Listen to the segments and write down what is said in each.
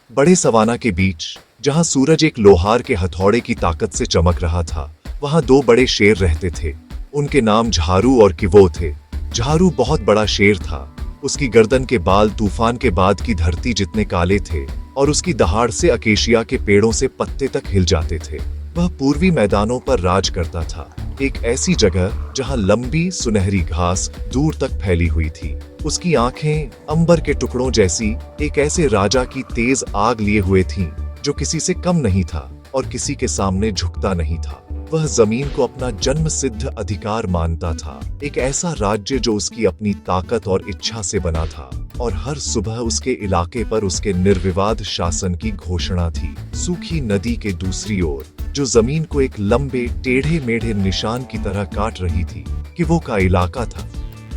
बड़े सवाना के बीच, जहां सूरज एक लोहार के हथौड़े की ताकत से चमक रहा था, वहां दो बड़े शेर रहते थे। उनके नाम झारू और किवो थे। झारू बहुत बड़ा शेर था। उसकी गर्दन के बाल तूफान के बाद की धरती जितने काले थे और उसकी दहाड़ से अकेशिया के पेड़ों से पत्ते तक हिल जाते थे। वह पूर्वी मैदानों पर राज करता था, एक ऐसी जगह जहां लंबी सुनहरी घास दूर तक फैली हुई थी। उसकी आंखें अंबर के टुकड़ों जैसी एक ऐसे राजा की तेज आग लिए हुए थीं, जो किसी से कम नहीं था और किसी के सामने झुकता नहीं था। वह जमीन को अपना जन्म सिद्ध अधिकार मानता था, एक ऐसा राज्य जो उसकी अपनी ताकत और इच्छा से बना था, और हर सुबह उसके इलाके पर उसके निर्विवाद शासन की घोषणा थी। सूखी नदी के दूसरी ओर, जो जमीन को एक लंबे टेढ़े मेढ़े निशान की तरह काट रही थी, कि वो का इलाका था।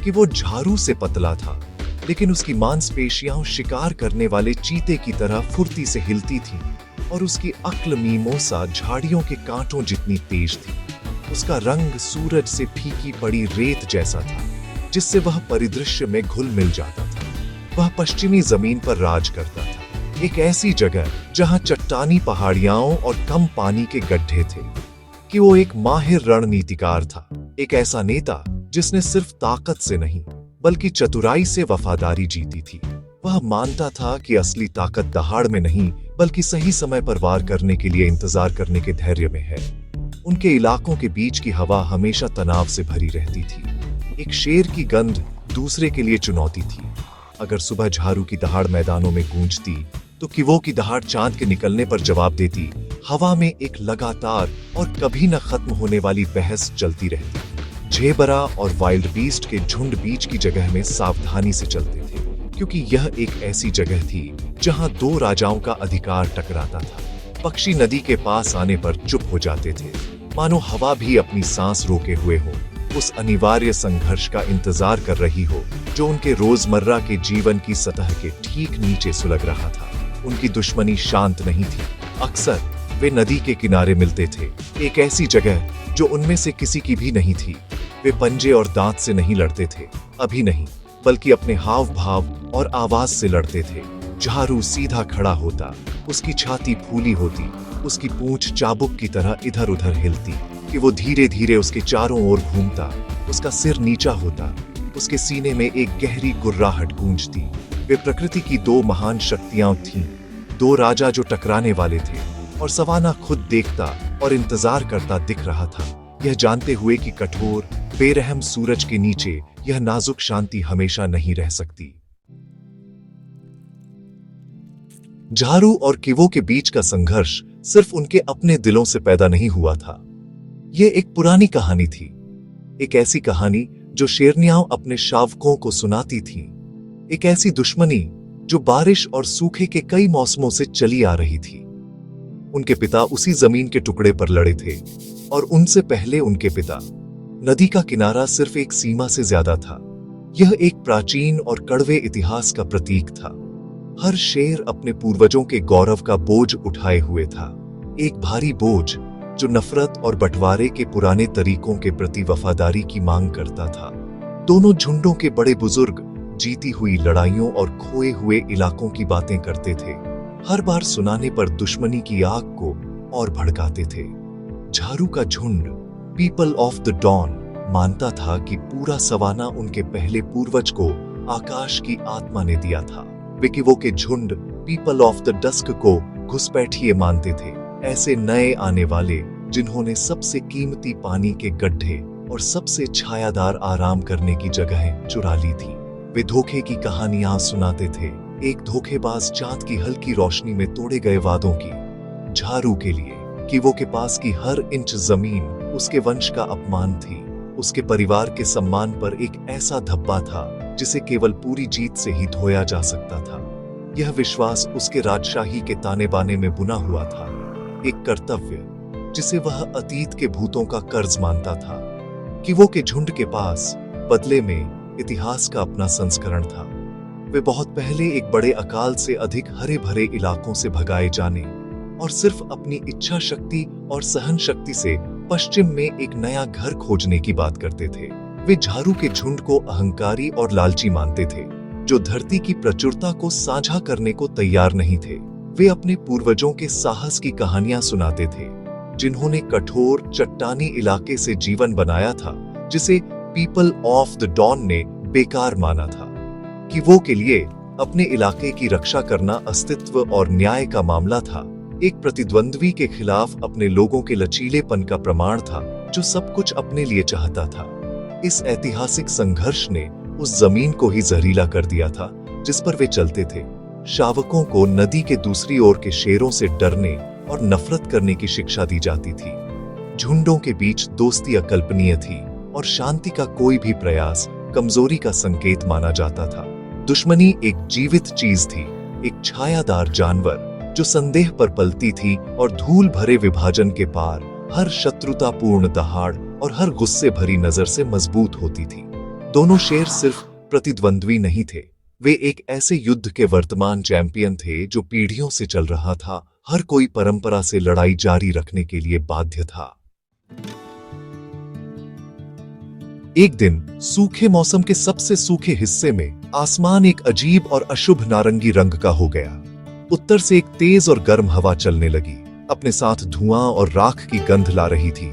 कि वो झारू से पतला था, लेकिन उसकी मांसपेशियां शिकार करने वाले चीते की तरह फुर्ती से हिलती थीं, और उसकी अक्ल मीमोसा झाड़ियों के कांटों जितनी तेज थी। उसका रंग सूरज से फीकी पड़ी रेत जैसा था, जिससे वह परिदृश्य में घुल मिल जाता था। वह पश्चिमी जमीन पर राज करता था, एक ऐसी जगह जहां चट्टानी पहाड़ियां और कम पानी के गड्ढे थे। कि वो एक माहिर रणनीतिकार था, एक ऐसा नेता जिसने सिर्फ ताकत से नहीं बल्कि चतुराई से वफादारी जीती थी। वह मानता था कि असली ताकत दहाड़ में नहीं बल्कि सही समय पर वार करने के लिए इंतजार करने के धैर्य में है। उनके इलाकों के बीच की हवा हमेशा तनाव से भरी रहती थी। एक शेर की गंध दूसरे के लिए चुनौती थी। अगर सुबह झारू की दहाड़ मैदानों में गूंजती, तो किवो की दहाड़ चांद के निकलने पर जवाब देती। हवा में एक लगातार और कभी न खत्म होने वाली बहस चलती रहती। झेबरा और वाइल्ड बीस्ट के झुंड बीच की जगह में सावधानी से चलते थे, क्योंकि यह एक ऐसी जगह थी जहां दो राजाओं का अधिकार टकराता था। पक्षी नदी के पास आने पर चुप हो जाते थे, मानो हवा भी अपनी सांस रोके हुए हो, उस अनिवार्य संघर्ष का इंतजार कर रही हो जो उनके रोजमर्रा के जीवन की सतह के ठीक नीचे सुलग रहा था। उनकी दुश्मनी शांत नहीं थी। अक्सर वे नदी के किनारे मिलते थे, एक ऐसी जगह जो उनमें से किसी की भी नहीं थी। वे पंजे और दांत से नहीं लड़ते थे, अभी नहीं, बल्कि अपने हाव भाव और आवाज से लड़ते थे। झारू सीधा खड़ा होता, उसकी छाती फूली होती, उसकी पूंछ चाबुक की तरह इधर उधर हिलती। कि वो धीरे धीरे उसके चारों ओर घूमता, उसका सिर नीचा होता, उसके सीने में एक गहरी गुर्राहट गूंजती। वे प्रकृति की दो महान शक्तियां थीं, दो राजा जो टकराने वाले थे, और सवाना खुद देखता और इंतजार करता दिख रहा था, यह जानते हुए कि कठोर बेरहम सूरज के नीचे यह नाजुक शांति हमेशा नहीं रह सकती। झारू और किवो के बीच का संघर्ष सिर्फ उनके अपने दिलों से पैदा नहीं हुआ था। यह एक पुरानी कहानी थी, एक ऐसी कहानी जो शेरनियां अपने शावकों को सुनाती थीं, एक ऐसी दुश्मनी जो बारिश और सूखे के कई मौसमों से चली आ रही थी। उनके पिता उसी जमीन के टुकड़े पर लड़े थे, और उनसे पहले उनके पिता। नदी का किनारा सिर्फ एक सीमा से ज्यादा था। यह एक प्राचीन और कड़वे इतिहास का प्रतीक था। हर शेर अपने पूर्वजों के गौरव का बोझ उठाए हुए था, एक भारी बोझ जो नफरत और बंटवारे के पुराने तरीकों के प्रति वफादारी की मांग करता था। दोनों झुंडों के बड़े बुजुर्ग जीती हुई लड़ाइयों और खोए हुए इलाकों की बातें करते थे, हर बार सुनाने पर दुश्मनी की आग को और भड़काते थे। झारू का झुंड, पीपल ऑफ द डॉन, मानता था कि पूरा सवाना उनके पहले पूर्वज को आकाश की आत्मा ने दिया था। वे किवो के झुंड, पीपल ऑफ द डस्क को घुसपैठिए मानते थे, ऐसे नए आने वाले जिन्होंने सबसे कीमती पानी के गड्ढे और सबसे छायादार आराम करने की जगहें चुरा ली थी। वे धोखे की कहानियां सुनाते थे, एक धोखेबाज चांद की हल्की रोशनी में तोड़े गए वादों की। झारू के लिए किवो के पास की हर इंच जमीन उसके वंश का अपमान थी, उसके परिवार के सम्मान पर एक ऐसा धब्बा था जिसे केवल पूरी जीत से ही धोया जा सकता था। यह विश्वास उसके राजशाही के ताने बाने में बुना हुआ था, एक कर्तव्य जिसे वह अतीत के भूतों का कर्ज मानता था। किवो के झुंड के पास बदले में इतिहास का अपना संस्करण था। वे बहुत पहले एक बड़े अकाल से अधिक हरे भरे इलाकों से भगाए जाने और सिर्फ अपनी इच्छा शक्ति और सहन शक्ति से पश्चिम में एक नया घर खोजने की बात करते थे। वे झारू के झुंड को अहंकारी और लालची मानते थे, जो धरती की प्रचुरता को साझा करने को तैयार नहीं थे। वे अपने पूर्वजों के साहस की कहानियां सुनाते थे, जिन्होंने कठोर चट्टानी इलाके से जीवन बनाया था, जिसे पीपल ऑफ द डॉन ने बेकार माना था। कि वो के लिए अपने इलाके की रक्षा करना अस्तित्व और न्याय का मामला था, एक प्रतिद्वंद्वी के खिलाफ अपने लोगों के लचीलेपन का प्रमाण था, जो सब कुछ अपने लिए चाहता था। इस ऐतिहासिक संघर्ष ने उस जमीन को ही जहरीला कर दिया था जिस पर वे चलते थे। शावकों को नदी के दूसरी ओर के शेरों से डरने और नफरत करने की शिक्षा दी जाती थी। झुंडों के बीच दोस्ती अकल्पनीय थी और शांति का कोई भी प्रयास कमजोरी का संकेत माना जाता था। दुश्मनी एक जीवित चीज थी, एक छायादार जानवर जो संदेह पर पलती थी और धूल भरे विभाजन के पार हर शत्रुतापूर्ण दहाड़ और हर गुस्से भरी नजर से मजबूत होती थी। दोनों शेर सिर्फ प्रतिद्वंद्वी नहीं थे, वे एक ऐसे युद्ध के वर्तमान चैंपियन थे जो पीढ़ियों से चल रहा था। हर कोई परंपरा से लड़ाई जारी रखने के लिए बाध्य था। एक दिन सूखे मौसम के सबसे सूखे हिस्से में आसमान एक अजीब और अशुभ नारंगी रंग का हो गया। उत्तर से एक तेज और गर्म हवा चलने लगी, अपने साथ धुआं और राख की गंध ला रही थी।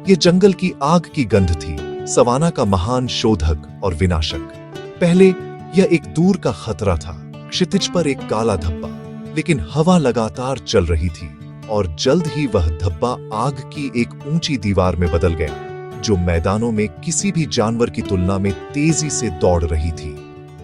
ये जंगल की आग की गंध थी, सवाना का महान शोधक और विनाशक। पहले यह एक दूर का खतरा था, क्षितिज पर एक काला धब्बा, लेकिन हवा लगातार चल रही थी और जल्द ही वह धब्बा आग की एक ऊंची दीवार में बदल गया, जो मैदानों में किसी भी जानवर की तुलना में तेजी से दौड़ रही थी।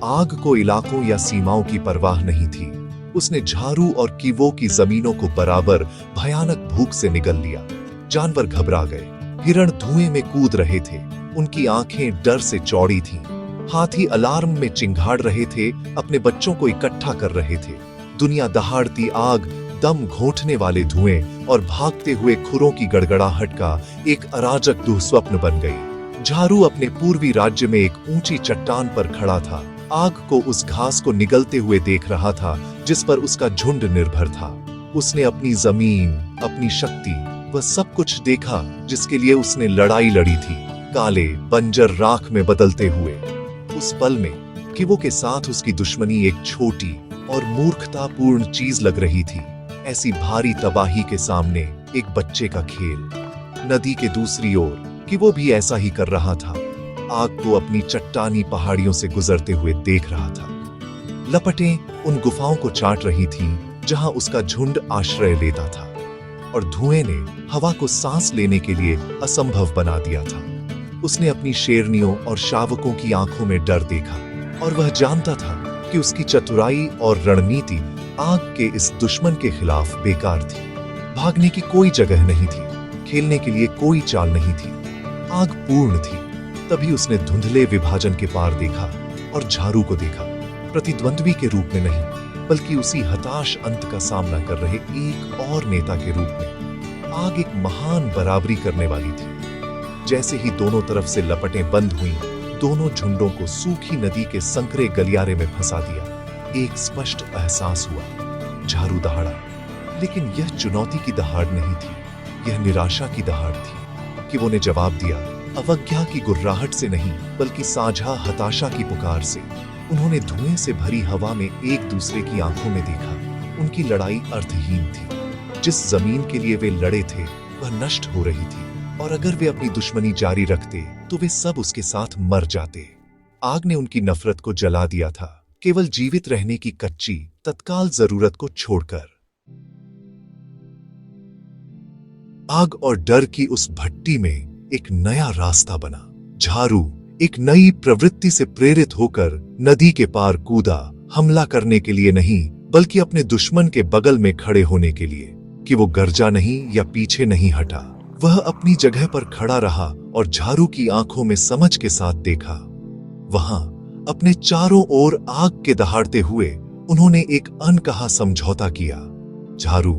आग को इलाकों या सीमाओं की परवाह नहीं थी, उसने झारू और कीवो की जमीनों को बराबर भयानक भूख से निगल लिया। जानवर घबरा गए, हिरण धुएं में कूद रहे थे, उनकी आंखें डर से चौड़ी थीं। हाथी अलार्म में चिंघाड़ रहे थे, अपने बच्चों को इकट्ठा कर रहे थे। दुनिया दहाड़ती आग, दम घोंटने वाले धुएं और भागते हुए खुरों की गड़गड़ाहट का एक अराजक दुःस्वप्न बन गई। झारू अपने पूर्वी राज्य में एक ऊंची चट्टान पर खड़ा था, आग को उस घास को निगलते हुए देख रहा था जिस पर उसका झुंड निर्भर था। उसने अपनी जमीन, अपनी शक्ति, वह सब कुछ देखा जिसके लिए उसने लड़ाई लड़ी थी, काले बंजर राख में बदलते हुए। उस पल में कीवो के साथ उसकी दुश्मनी एक छोटी और मूर्खतापूर्ण चीज लग रही थी। ऐसी भारी तबाही के सामने एक बच्चे का खेल। नदी के दूसरी ओर कीवो भी ऐसा ही कर रहा था, आग को अपनी चट्टानी पहाड़ियों से गुजरते हुए देख रहा था। लपटें उन गुफाओं को चाट रही थीं जहां उसका झुंड आश्रय लेता था, और धुएं ने हवा को सांस लेने के लिए असंभव बना दिया था। उसने अपनी शेरनियों और शावकों की आंखों में डर देखा, और वह जानता था कि उसकी चतुराई और रणनीति आग के इस दुश्मन के खिलाफ बेकार थी। भागने की कोई जगह नहीं थी, खेलने के लिए कोई चाल नहीं थी। आग पूर्ण थी। तभी उसने धुंधले विभाजन के पार देखा और झारू को देखा, प्रतिद्वंद्वी के रूप में नहीं, बल्कि उसी हताश अंत का सामना कर रहे एक और नेता के रूप में। आग एक महान बराबरी करने वाली थी। जैसे ही दोनों तरफ से लपटें बंद हुईं, दोनों झुंडों को सूखी नदी के संकरे गलियारे में फंसा दिया। एक स्पष्ट एहसास हुआ, झारू दहाड़ा, लेकिन यह चुनौती की दहाड़ नहीं थी, यह निराशा की दहाड़ थी। कीवो ने जवाब दिया, अवज्ञा की गुर्राहट से नहीं, बल्कि साझा हताशा की पुकार से। उन्होंने धुएं से भरी हवा में एक दूसरे की आंखों में देखा। उनकी लड़ाई अर्थहीन थी। जिस जमीन के लिए वे लड़े थे वह नष्ट हो रही थी, और अगर वे अपनी दुश्मनी जारी रखते तो वे सब उसके साथ मर जाते। आग ने उनकी नफरत को जला दिया था, केवल जीवित रहने की कच्ची तत्काल जरूरत को छोड़कर। आग और डर की उस भट्टी में एक नया रास्ता बना। झारू एक नई प्रवृत्ति से प्रेरित होकर नदी के पार कूदा, हमला करने के लिए नहीं, बल्कि अपने दुश्मन के बगल में खड़े होने के लिए। कि वो गर्जा नहीं या पीछे नहीं हटा, वह अपनी जगह पर खड़ा रहा और झारू की आंखों में समझ के साथ देखा। वहां अपने चारों ओर आग के दहाड़ते हुए उन्होंने एक अनकहा समझौता किया। झारू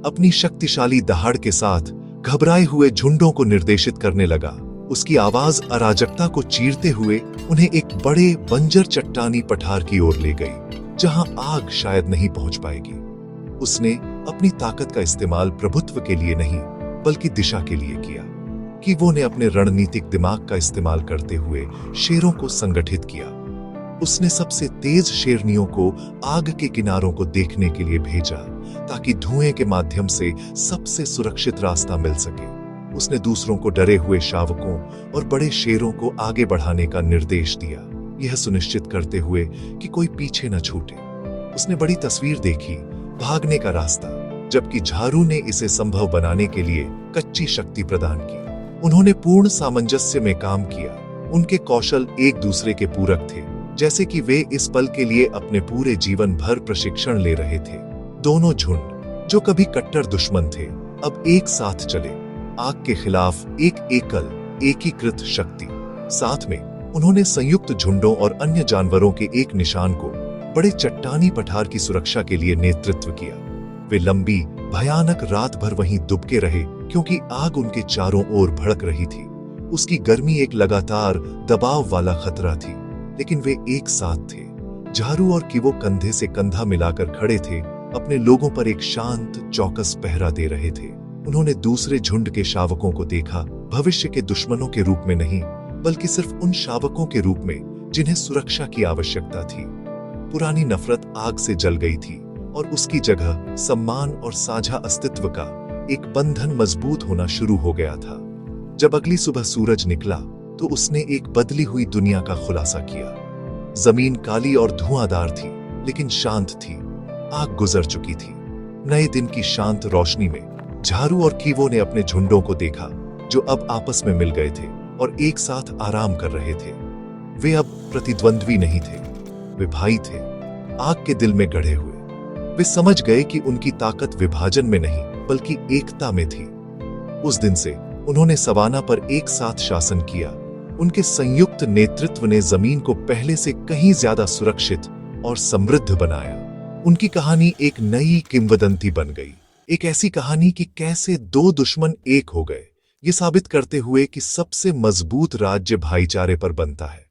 अपनी शक्तिशाली दहाड़ के साथ घबराए हुए झुंडों को निर्देशित करने लगा। उसकी आवाज अराजकता को चीरते हुए उन्हें एक बड़े बंजर चट्टानी पठार की ओर ले गई, जहां आग शायद नहीं पहुंच पाएगी। उसने अपनी ताकत का इस्तेमाल प्रभुत्व के लिए नहीं, बल्कि दिशा के लिए किया। कीवो ने अपने रणनीतिक दिमाग का इस्तेमाल करते हुए शेरों को संगठित किया। उसने सबसे तेज शेरनियों को आग के किनारों को देखने के लिए भेजा, ताकि धुएं के माध्यम से सबसे सुरक्षित रास्ता मिल सके। उसने दूसरों को डरे हुए शावकों और बड़े शेरों को आगे बढ़ाने का निर्देश दिया, यह सुनिश्चित करते हुए कि कोई पीछे न छूटे। उसने बड़ी तस्वीर देखी, भागने का रास्ता, जबकि झारू ने इसे संभव बनाने के लिए कच्ची शक्ति प्रदान की। उन्होंने पूर्ण सामंजस्य में काम किया। उनके कौशल एक दूसरे के पूरक थे, जैसे कि वे इस पल के लिए अपने पूरे जीवन भर प्रशिक्षण ले रहे थे। दोनों झुंड, जो कभी कट्टर दुश्मन थे, अब एक साथ चले, आग के खिलाफ एक एकल एकीकृत शक्ति। साथ में उन्होंने संयुक्त झुंडों और अन्य जानवरों के एक निशान को बड़े चट्टानी पठार की सुरक्षा के लिए नेतृत्व किया। वे लंबी भयानक रात भर वहीं दुबके रहे, क्योंकि आग उनके चारों ओर भड़क रही थी। उसकी गर्मी एक लगातार दबाव वाला खतरा थी, लेकिन वे एक साथ थे। झारू और किवो कंधे से कंधा मिलाकर खड़े थे, अपने लोगों पर एक शांत चौकस पहरा दे रहे थे। उन्होंने दूसरे झुंड के शावकों को देखा, भविष्य के दुश्मनों के रूप में नहीं, बल्कि सिर्फ उन शावकों के रूप में जिन्हें सुरक्षा की आवश्यकता थी। पुरानी नफरत आग से जल गई थी और उसकी जगह सम्मान और साझा अस्तित्व का एक बंधन मजबूत होना शुरू हो गया था। जब अगली सुबह सूरज निकला तो उसने एक बदली हुई दुनिया का खुलासा किया। जमीन काली और धुआंधार थी, लेकिन शांत थी। आग गुजर चुकी थी। नए दिन की शांत रोशनी में झारू और कीवो ने अपने झुंडों को देखा, जो अब आपस में मिल गए थे और एक साथ आराम कर रहे थे। वे अब प्रतिद्वंद्वी नहीं थे, वे भाई थे, आग के दिल में गढ़े हुए। वे समझ गए कि उनकी ताकत विभाजन में नहीं, बल्कि एकता में थी। उस दिन से उन्होंने सवाना पर एक साथ शासन किया। उनके संयुक्त नेतृत्व ने जमीन को पहले से कहीं ज्यादा सुरक्षित और समृद्ध बनाया। उनकी कहानी एक नई किंवदंती बन गई, एक ऐसी कहानी कि कैसे दो दुश्मन एक हो गए, ये साबित करते हुए कि सबसे मजबूत राज्य भाईचारे पर बनता है।